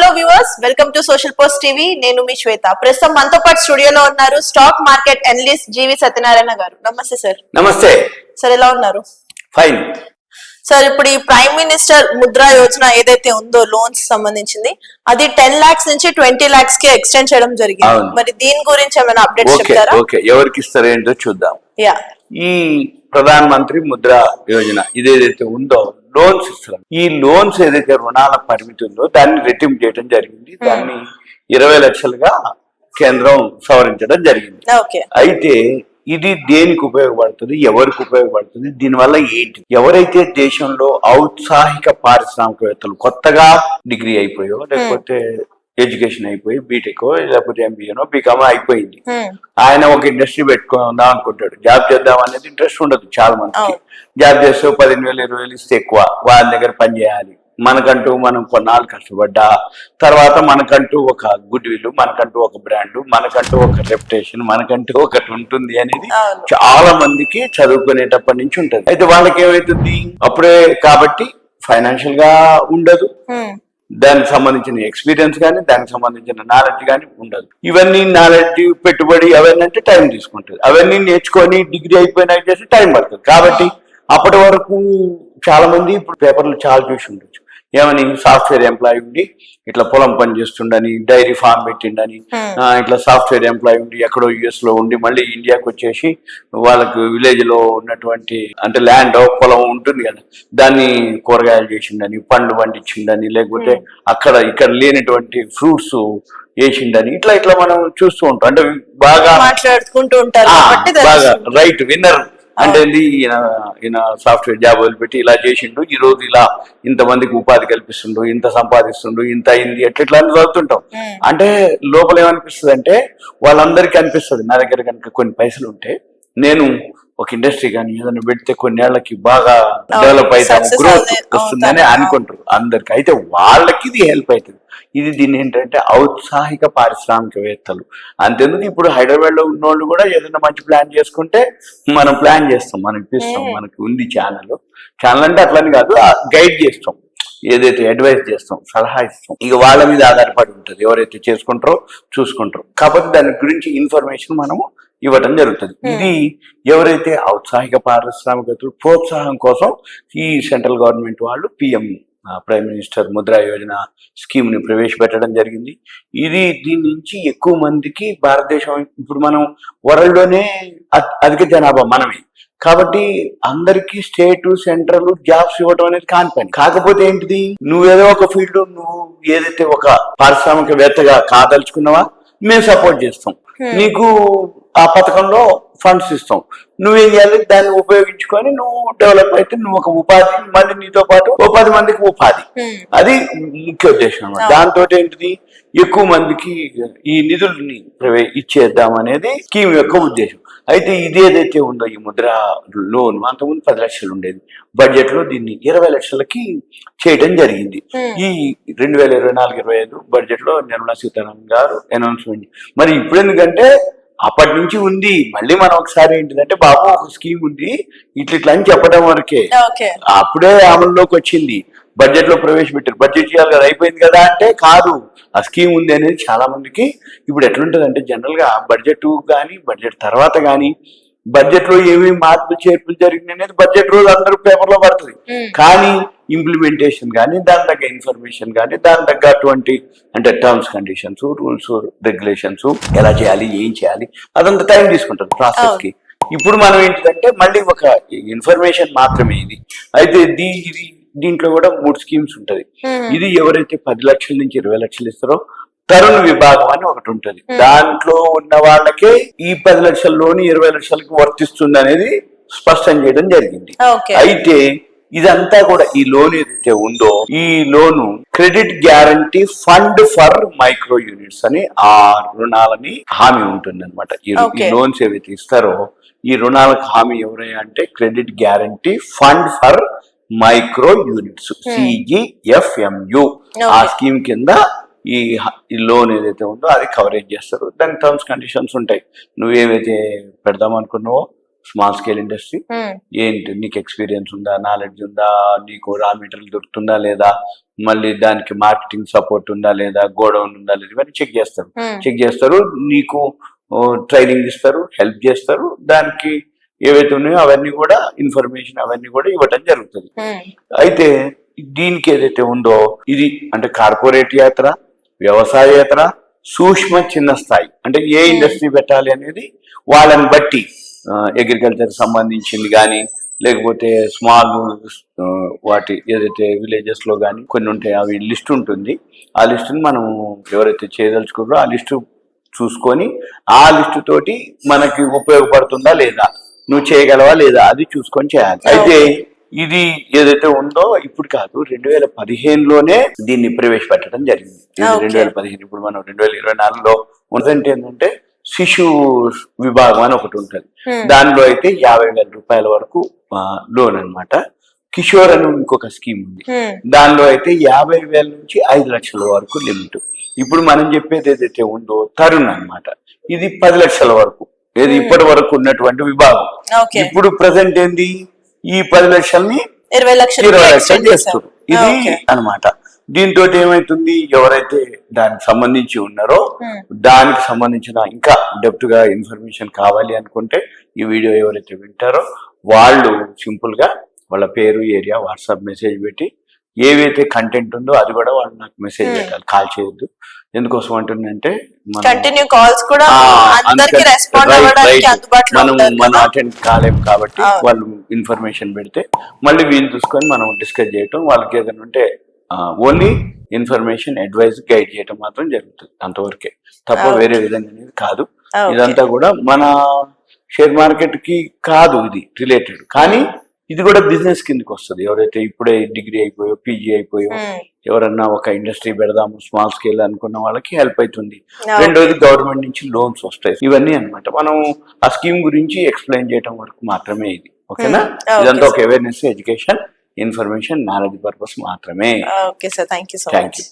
Hello viewers, welcome to social post TV. నేను మీ శ్వేత. ప్రస్తుతం మనతో పాటు స్టూడియోలో ఉన్నారు స్టాక్ మార్కెట్ అనలిస్ట్ జీవి సత్యనారాయణ గారు. నమస్తే సార్. నమస్తే సార్, ఎలా ఉన్నారు? ఫైన్ సార్, ఇప్పుడు ఈ ప్రైమ్ మినిస్టర్ ముద్రా యోజన ఏదైతే ఉందో లోన్స్ సంబంధించింది, అది 10 lakhs నుంచి 20 lakhs కి ఎక్స్టెండ్ చేయడం జరిగింది. మరి దీని గురించి ఏమైనా అప్డేట్స్ చెప్తారా? ఓకే, ఎవరికి ఇస్తారో ఏంటో చూద్దాం. యా, ఈ ప్రధాన మంత్రి ముద్రా యోజన ఇదేదైతే ఉందో లోన్స్ ఇస్తారు. ఈ లోన్స్ ఏదైతే రుణాల పరిమితి ఉందో దాన్ని రెట్టింపు చేయడం జరిగింది. దాన్ని 20 లక్షలుగా కేంద్రం సవరించడం జరిగింది. అయితే ఇది దేనికి ఉపయోగపడుతుంది, ఎవరికి ఉపయోగపడుతుంది, దీనివల్ల ఏంటి? ఎవరైతే దేశంలో ఔత్సాహిక పారిశ్రామికవేత్తలు కొత్తగా డిగ్రీ అయిపోయో లేకపోతే ఎడ్యుకేషన్ అయిపోయి బీటెక్ లేకపోతే ఎంబీఏనో బీకామ్ అయిపోయింది, ఆయన ఒక ఇండస్ట్రీ పెట్టుకుందాం అనుకుంటాడు. జాబ్ చేద్దాం అనేది ఇంట్రెస్ట్ ఉండదు చాలా మందికి. జాబ్ చేస్తే 15,000 20,000 ఇస్తే ఎక్కువ, వాళ్ళ దగ్గర పని చేయాలి. మనకంటూ మనం కొన్నాళ్ళు కష్టపడ్డా తర్వాత మనకంటూ ఒక గుడ్ విల్, మనకంటూ ఒక బ్రాండ్, మనకంటూ ఒక రెప్యుటేషన్, మనకంటూ ఒకటి ఉంటుంది అనేది చాలా మందికి చదువుకునేటప్పటి నుంచి ఉంటుంది. అయితే వాళ్ళకి ఏమైతుంది అప్పుడే కాబట్టి ఫైనాన్షియల్ గా ఉండదు, దానికి సంబంధించిన ఎక్స్పీరియన్స్ కానీ దానికి సంబంధించిన నాలెడ్జ్ కానీ ఉండదు. ఇవన్నీ నాలెడ్జ్ పెట్టుబడి అవన్నీ అంటే టైం తీసుకుంటుంది. అవన్నీ నేర్చుకొని డిగ్రీ అయిపోయినా చేసి టైం పడుతుంది. కాబట్టి అప్పటి వరకు చాలా మంది ఇప్పుడు పేపర్లు చాలా చూసి ఉండొచ్చు, ఏమని సాఫ్ట్వేర్ ఎంప్లాయీ ఉండి ఇట్లా పొలం పని చేస్తుండని, డైరీ ఫార్మ్ పెట్టిండని, ఇట్లా సాఫ్ట్వేర్ ఎంప్లాయీ ఉండి ఎక్కడో యుఎస్ లో ఉండి మళ్ళీ ఇండియాకి వచ్చేసి వాళ్ళకు విలేజ్ లో ఉన్నటువంటి అంటే ల్యాండ్ పొలం ఉంటుంది కదా, దాన్ని కూరగాయలు చేసిండని, పండ్లు పండించిండని, లేకపోతే అక్కడ ఇక్కడ లేనటువంటి ఫ్రూట్స్ వేసిండని, ఇట్లా ఇట్లా మనం చూస్తూ ఉంటాం. అంటే బాగా మాట్లాడుకుంటూ ఉంటారు, బాగా రైట్ విన్నర్ అంటే ఈయన సాఫ్ట్వేర్ జాబ్ వదిలిపెట్టి ఇలా చేసిండు, ఈ రోజు ఇలా ఇంతమందికి ఉపాధి కల్పిస్తుండు, ఇంత సంపాదిస్తుండు, ఇంత అయింది ఎట్లా చదువుతుంటాం. అంటే లోపల ఏమనిపిస్తుంది అంటే వాళ్ళందరికీ అనిపిస్తుంది, నా దగ్గర కనుక కొన్ని పైసలు ఉంటే నేను ఒక ఇండస్ట్రీ కానీ ఏదైనా పెడితే కొన్నేళ్లకి బాగా డెవలప్ అవుతాము, గ్రోత్ వస్తుందని అనుకుంటారు అందరికి. అయితే వాళ్ళకి ఇది హెల్ప్ అవుతుంది. ఇది దీన్ని ఏంటంటే ఔత్సాహిక పారిశ్రామికవేత్తలు అంతెందుకు ఇప్పుడు హైదరాబాద్ లో ఉన్న వాళ్ళు కూడా ఏదైనా మంచి ప్లాన్ చేసుకుంటే మనం ప్లాన్ చేస్తాం, మనం ఇప్పిస్తాం. మనకి ఉంది ఛానల్ అంటే అట్లని కాదు, గైడ్ చేస్తాం, ఏదైతే అడ్వైస్ చేస్తాం, సలహా ఇస్తాం. ఇక వాళ్ళ మీద ఆధారపడి ఉంటుంది ఎవరైతే చేసుకుంటారో చూసుకుంటారో. కాబట్టి దాని గురించి ఇన్ఫర్మేషన్ మనము ఇవ్వడం జరుగుతుంది. ఇది ఎవరైతే ఔత్సాహిక పారిశ్రామికవేత్తలు ప్రోత్సాహం కోసం ఈ సెంట్రల్ గవర్నమెంట్ వాళ్ళు PM prime minister Mudra Yojana scheme ని ప్రవేశపెట్టడం జరిగింది. దీని నుంచి ఎక్కువ మందికి భారతదేశం ఇప్పుడు మనం వరల్డ్ లోనే అధిక జనాభా మనమే, కాబట్టి అందరికి స్టేట్ సెంట్రల్ జాబ్స్ ఇవ్వడం అనేది కాని పని. కాకపోతే ఏంటిది, నువ్వేదో ఒక ఫీల్డ్ నువ్వు ఏదైతే ఒక పారిశ్రామికవేత్తగా కాదలుచుకున్నావా మేము సపోర్ట్ చేస్తాం, నీకు ఆ పథకంలో ఫండ్స్ ఇస్తాం, నువ్వేం చేయాలి దాన్ని ఉపయోగించుకొని నువ్వు డెవలప్ అయితే నువ్వు ఒక ఉపాధి, మళ్ళీ నీతో పాటు 10 మందికి ఉపాధి, అది ముఖ్య ఉద్దేశం అన్నమాట. దాంతో ఏంటిది ఎక్కువ మందికి ఈ నిధుల్ని ఇచ్చేద్దాం అనేది స్కీమ్ యొక్క ఉద్దేశం. అయితే ఇది ఏదైతే ఉందో ఈ ముద్ర లోన్ అంతకుముందు 10 లక్షలు ఉండేది, బడ్జెట్ లో దీన్ని 20 లక్షలకి చేయడం జరిగింది. ఈ 2024-25 బడ్జెట్ లో నిర్మలా సీతారామన్ గారు అనౌన్స్మెంట్. మరి ఇప్పుడు ఎందుకంటే అప్పటి నుంచి ఉంది, మళ్ళీ మనం ఒకసారి ఏంటిదంటే బాబు ఒక స్కీమ్ ఉంది ఇట్లా అని చెప్పడం వరకే, అప్పుడే అమల్లోకి వచ్చింది, బడ్జెట్ లో ప్రవేశపెట్టారు, బడ్జెట్ చేయాలి కదా అయిపోయింది కదా అంటే కాదు, ఆ స్కీమ్ ఉంది అనేది చాలా మందికి ఇప్పుడు ఎట్లుంటది అంటే జనరల్ గా బడ్జెట్ కానీ బడ్జెట్ తర్వాత కానీ బడ్జెట్ లో ఏమేమి మార్పులు చేర్పులు జరిగింది అనేది బడ్జెట్ రోజు అందరూ పేపర్లో పడుతుంది. కానీ ఇంప్లిమెంటేషన్ కానీ దాని తగ్గ ఇన్ఫర్మేషన్ కానీ దాని తగ్గటువంటి అంటే టర్మ్స్ కండిషన్స్ రూల్స్ రెగ్యులేషన్స్ ఎలా చేయాలి ఏం చేయాలి అదంతా టైం తీసుకుంటుంది ప్రాసెస్ కి. ఇప్పుడు మనం ఏంటంటే మళ్ళీ ఒక ఇన్ఫర్మేషన్ మాత్రమే ఇది. అయితే దీంట్లో కూడా 3 స్కీమ్స్ ఉంటది. ఇది ఎవరైతే 10 లక్షల నుంచి 20 లక్షలు ఇస్తారో తరుణ్ విభాగం అని ఒకటి ఉంటది, దాంట్లో ఉన్న వాళ్ళకే ఈ 10 లక్షల్లోని 20 లక్షలకి వర్తిస్తుంది అనేది స్పష్టం చేయడం జరిగింది. అయితే ఇదంతా కూడా ఈ లోన్ ఏదైతే ఉందో ఈ loan credit guarantee fund for micro units అని ఆ రుణాలని హామీ ఉంటుంది అనమాట. ఈ లోన్స్ ఏవైతే ఇస్తారో ఈ రుణాలకు హామీ ఎవరయ్యా అంటే credit guarantee fund for micro units CGFMU ఆ స్కీమ్ కింద ఈ లోన్ ఏదైతే ఉందో అది కవరేజ్ చేస్తారు. దానికి టర్మ్స్ కండిషన్స్ ఉంటాయి. నువ్వేవైతే పెడదాం అనుకున్నావో స్మాల్ స్కేల్ ఇండస్ట్రీ ఏంటి, నీకు ఎక్స్పీరియన్స్ ఉందా, నాలెడ్జ్ ఉందా, నీకు రా మెటీరియల్ దొరుకుతుందా లేదా, మళ్ళీ దానికి మార్కెటింగ్ సపోర్ట్ ఉందా లేదా, గోడౌన్ ఉందా లేదా, ఇవన్నీ చెక్ చేస్తారు. నీకు ట్రైనింగ్ ఇస్తారు, హెల్ప్ చేస్తారు. దానికి ఏవైతే ఉన్నాయో అవన్నీ కూడా ఇన్ఫర్మేషన్ అవన్నీ కూడా ఇవ్వటం జరుగుతుంది. అయితే దీనికి ఏదైతే ఉందో ఇది అంటే కార్పొరేట్ యాత్ర, వ్యవసాయేతర, సూక్ష్మ చిన్న స్థాయి, అంటే ఏ ఇండస్ట్రీ పెట్టాలి అనేది వాళ్ళని బట్టి అగ్రికల్చర్ సంబంధించింది కానీ, లేకపోతే స్మాల్ వాటి ఏదైతే విలేజెస్ లో కానీ కొన్ని ఉంటాయి, అవి లిస్ట్ ఉంటుంది. ఆ లిస్టుని మనం ఎవరైతే చేయదలుచుకున్నారో ఆ లిస్టు చూసుకొని ఆ లిస్టు తోటి మనకి ఉపయోగపడుతుందా లేదా, నువ్వు చేయగలవా లేదా, అది చూసుకొని చేయాలి. అయితే ఇది ఏదైతే ఉందో ఇప్పుడు కాదు, 2015లోనే దీన్ని ప్రవేశపెట్టడం జరిగింది. 2015, ఇప్పుడు మనం 2024లో ఉన్నదంటే ఏంటంటే శిశు విభాగం అని ఒకటి ఉంటుంది. దానిలో అయితే 50,000 రూపాయల వరకు లోన్ అన్నమాట. కిషోర్ అని ఇంకొక స్కీమ్ ఉంది, దానిలో అయితే 50,000 నుంచి 5 లక్షల వరకు లిమిట్. ఇప్పుడు మనం చెప్పేది ఏదైతే ఉందో తరుణ్ అన్నమాట, ఇది 10 లక్షల వరకు, ఏది ఇప్పటి వరకు ఉన్నటువంటి విభాగం. ఇప్పుడు ప్రజెంట్ ఏంది, ఈ 10 లక్షల్ని 20 లక్షలు చేస్తారు. ఇది అన్నమాట. దీంతో ఏమైతుంది, ఎవరైతే దానికి సంబంధించి ఉన్నారో దానికి సంబంధించిన ఇంకా డెప్త్ గా ఇన్ఫర్మేషన్ కావాలి అనుకుంటే ఈ వీడియో ఎవరైతే వింటారో వాళ్ళు సింపుల్ గా వాళ్ళ పేరు, ఏరియా, వాట్సాప్ మెసేజ్ పెట్టి ఏవైతే కంటెంట్ ఉందో అది కూడా వాళ్ళు నాకు మెసేజ్ పెట్టాలి, కాల్ చేయొద్దు. ఎందుకోసం అంటుందంటే కంటిన్యూ కాల్స్ కూడా అందరికీ రెస్పాండ్ అవ్వడానికి అందుబాటులో ఉంటారు. మనం అటెండ్ కాలేము కాబట్టి వాళ్ళు ఇన్ఫర్మేషన్ పెడితే మళ్ళీ వీళ్ళు చూసుకొని మనం డిస్కస్ చేయటం, వాళ్ళకి ఏదైనా ఉంటే ఓన్లీ ఇన్ఫర్మేషన్, అడ్వైస్, గైడ్ చేయటం మాత్రం జరుగుతుంది. అంతవరకే తప్ప వేరే విధంగా అనేది కాదు. ఇదంతా కూడా మన షేర్ మార్కెట్ కి కాదు ఇది రిలేటెడ్, కానీ ఇది కూడా బిజినెస్ కిందకి వస్తుంది. ఎవరైతే ఇప్పుడే డిగ్రీ అయిపోయో, పీజీ అయిపోయో, ఎవరన్నా ఒక ఇండస్ట్రీ పెడదాము స్మాల్ స్కేల్ అనుకున్న వాళ్ళకి హెల్ప్ అవుతుంది. రెండోది గవర్నమెంట్ నుంచి లోన్స్ వస్తాయి. ఇవన్నీ అన్నమాట. మనం ఆ స్కీమ్ గురించి ఎక్స్ప్లెయిన్ చేయడం వరకు మాత్రమే ఇది. ఓకేనా? ఇదంతా ఒక awareness, education, information, knowledge purpose మాత్రమే. Okay sir, thank you so much.